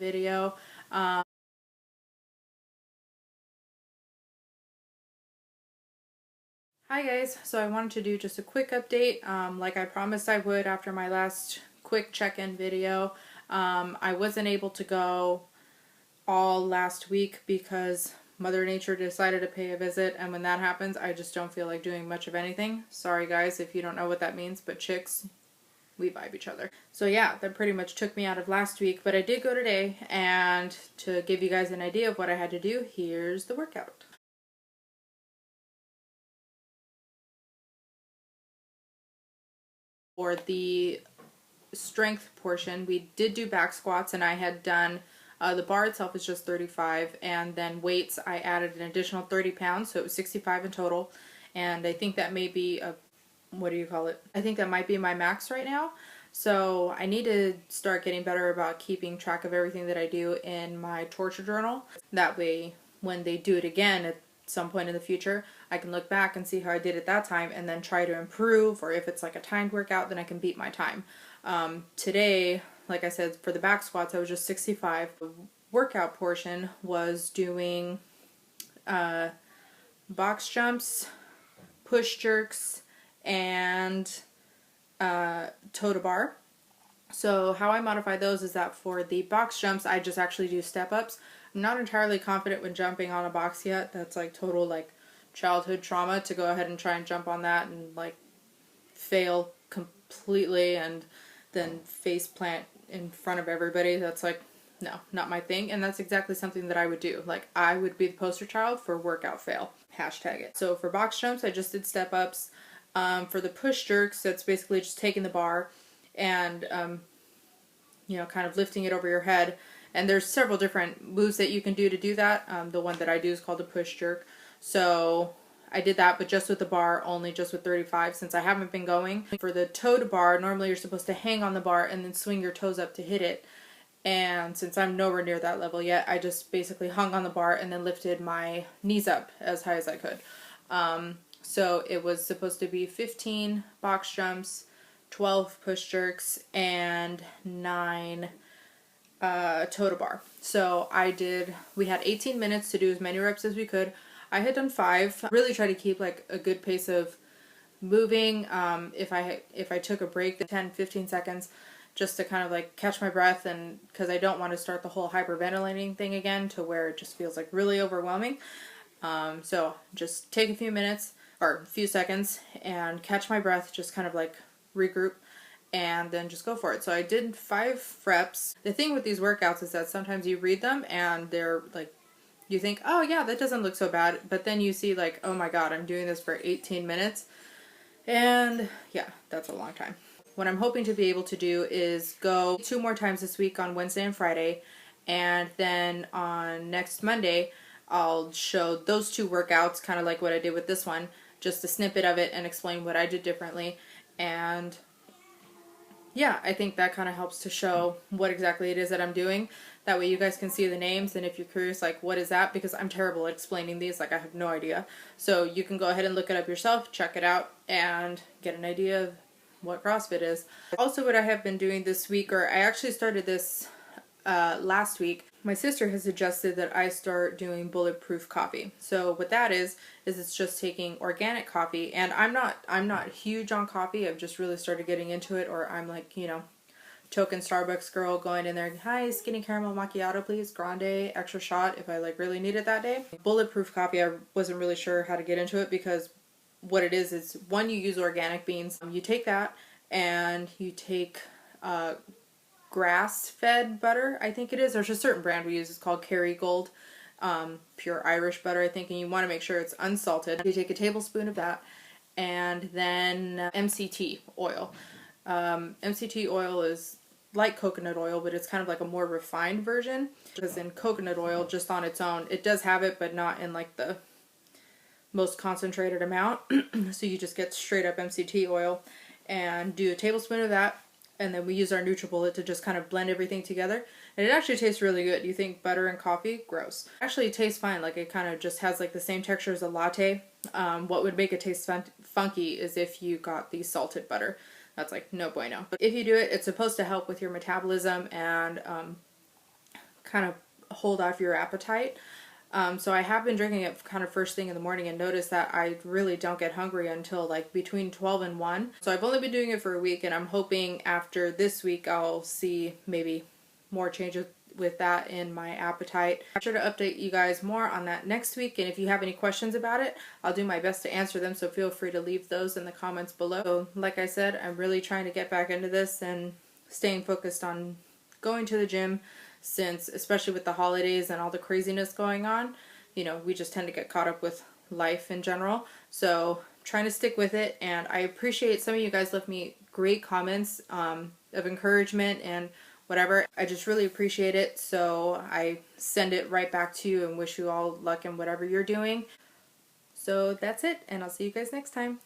video. Hi guys, so I wanted to do just a quick update like I promised I would after my last quick check-in video. I wasn't able to go all last week because Mother Nature decided to pay a visit, and when that happens I just don't feel like doing much of anything. Sorry guys if you don't know what that means, but chicks, we vibe each other. So yeah, that pretty much took me out of last week, but I did go today, and to give you guys an idea of what I had to do, here's the workout. For the strength portion, we did do back squats, and I had done the bar itself is just 35, and then weights I added an additional 30 pounds, so it was 65 in total. And I think that may be a, what do you call it? I think that might be my max right now. So I need to start getting better about keeping track of everything that I do in my torture journal. That way when they do it again at some point in the future, I can look back and see how I did at that time and then try to improve, or if it's like a timed workout, then I can beat my time. Today, like I said, for the back squats, I was just 65. The workout portion was doing box jumps, push jerks, and toe to bar. So how I modify those is that for the box jumps, I just actually do step ups. I'm not entirely confident when jumping on a box yet. That's like total like childhood trauma to go ahead and try and jump on that and like fail completely and then face plant in front of everybody. That's like, no, not my thing. And that's exactly something that I would do. Like, I would be the poster child for workout fail. Hashtag it. So for box jumps, I just did step ups. For the push jerks, that's basically just taking the bar and you know, kind of lifting it over your head. And there's several different moves that you can do to do that. The one that I do is called a push jerk. So I did that, but just with the bar, only just with 35, since I haven't been going. For the toe to bar, normally you're supposed to hang on the bar and then swing your toes up to hit it. And since I'm nowhere near that level yet, I just basically hung on the bar and then lifted my knees up as high as I could. So it was supposed to be 15 box jumps, 12 push jerks, and 9 toe to bar. So we had 18 minutes to do as many reps as we could. I had done 5. Really try to keep like a good pace of moving. If I took a break, 10-15 seconds, just to kind of like catch my breath, and because I don't want to start the whole hyperventilating thing again to where it just feels like really overwhelming. So just take a few minutes or a few seconds and catch my breath, just kind of like regroup, and then just go for it. So I did 5 reps. The thing with these workouts is that sometimes you read them and they're like, you think, oh yeah, that doesn't look so bad, but then you see like, oh my god, I'm doing this for 18 minutes, and yeah, that's a long time. What I'm hoping to be able to do is go 2 more times this week on Wednesday and Friday, and then on next Monday I'll show those 2 workouts, kind of like what I did with this one, just a snippet of it and explain what I did differently. And yeah, I think that kind of helps to show what exactly it is that I'm doing. That way you guys can see the names, and if you're curious like what is that, because I'm terrible at explaining these, like I have no idea. So you can go ahead and look it up yourself, check it out, and get an idea of what CrossFit is. Also, what I have been doing this week, or I actually started this last week, my sister has suggested that I start doing bulletproof coffee. So what that is it's just taking organic coffee, and I'm not huge on coffee. I've just really started getting into it, or I'm like, you know, token Starbucks girl going in there, hi, skinny caramel macchiato please, grande, extra shot if I like really need it that day. Bulletproof coffee, I wasn't really sure how to get into it, because what it is one, you use organic beans. You take that and you take grass-fed butter, I think it is. There's a certain brand we use, it's called Kerrygold, pure Irish butter, I think, and you want to make sure it's unsalted. You take a tablespoon of that, and then MCT oil. MCT oil is like coconut oil, but it's kind of like a more refined version, because in coconut oil, just on its own, it does have it, but not in like the most concentrated amount. So you just get straight up MCT oil and do a tablespoon of that, and then we use our NutriBullet to just kind of blend everything together, and it actually tastes really good. You think butter and coffee? Gross. Actually, it tastes fine. Like, it kind of just has like the same texture as a latte. What would make it taste funky is if you got the salted butter. That's like no bueno. But if you do it, it's supposed to help with your metabolism and kind of hold off your appetite. So I have been drinking it kind of first thing in the morning and noticed that I really don't get hungry until like between 12 and 1. So I've only been doing it for a week, and I'm hoping after this week I'll see maybe more changes with that in my appetite. I'm sure to update you guys more on that next week, and if you have any questions about it, I'll do my best to answer them, so feel free to leave those in the comments below. So like I said, I'm really trying to get back into this and staying focused on going to the gym, since especially with the holidays and all the craziness going on, you know, we just tend to get caught up with life in general. So trying to stick with it, and I appreciate some of you guys left me great comments of encouragement and whatever. I just really appreciate it, so I send it right back to you and wish you all luck in whatever you're doing. So that's it, and I'll see you guys next time.